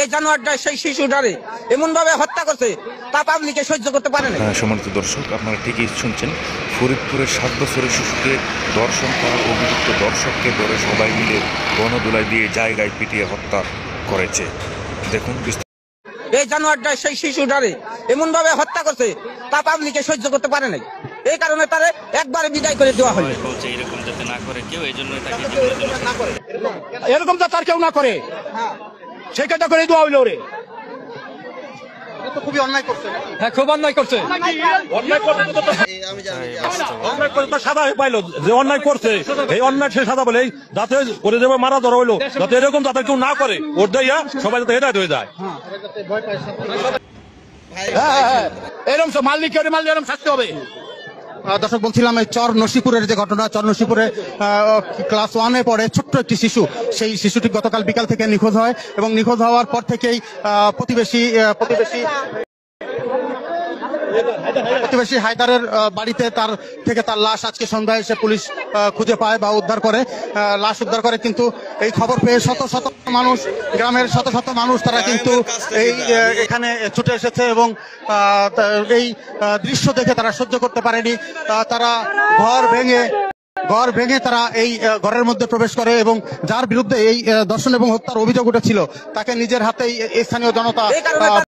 এই জানোয়ারটা সেই শিশুটারে এমন ভাবে হত্যা করছে তা পাবলিকে সহ্য করতে পারে না। সম্মানিত দর্শক, আপনারা ঠিকই শুনছেন, ফরিদপুরের 7 বছরের শিশুকে ধর্ষণ করা অভিযুক্ত দর্শককে ধরে সবাই মিলে গণদোলায় দিয়ে জায়গায় পিটিয়ে হত্যা করেছে। দেখুন এই জানোয়ারটা সেই শিশুটারে এমন ভাবে হত্যা করছে তা পাবলিকে সহ্য করতে পারে নাই, এই কারণে তারে একবারে বিদায় করে দেওয়া হলো। এরকম যাতে না করে কেউ, এই জন্য এরকম যাতে আর কেউ না করে সেই কাজটা করে দেওয়া হইলো রে। খুবই অন্যায় করছে। হ্যাঁ, খুব অন্যায় করছে। অন্যায় করে তো সাদা পাইলো, যে অন্যায় করছে এই অন্যায় সে সাদা বলে যাতে ওরে যেভাবে মারা ধরা হইলো যাতে এরকম যাতে কেউ না করে, ওর দেয়া সবাই যাতে হেদায়েত হয়ে যায়। এরকম মালিক মাল এরকম শাস্তি হবে। দর্শক, বলছিলাম এই চর নসিপুরের যে ঘটনা, চর নসিপুরে ক্লাস 1-এ পড়ে ছোট্ট একটি শিশু, সেই শিশুটি গতকাল বিকাল থেকে নিখোঁজ হয় এবং নিখোঁজ হওয়ার পর থেকেই প্রতিবেশী হায়দারের বাড়িতে তার লাশ আজকে সন্ধ্যায় এসে পুলিশ খুঁজে পায় বা উদ্ধার করে, লাশ উদ্ধার করে। কিন্তু এই খবর পেয়ে শত শত মানুষ, গ্রামের শত শত মানুষ তারা কিন্তু এখানে ছুটে এসেছে এবং এই দৃশ্য দেখে তারা সহ্য করতে পারেনি। তারা ঘর ভেঙে তারা এই ঘরের মধ্যে প্রবেশ করে এবং যার বিরুদ্ধে এই ধর্ষণ এবং হত্যার অভিযোগ উঠেছিল তাকে নিজের হাতেই স্থানীয় জনতা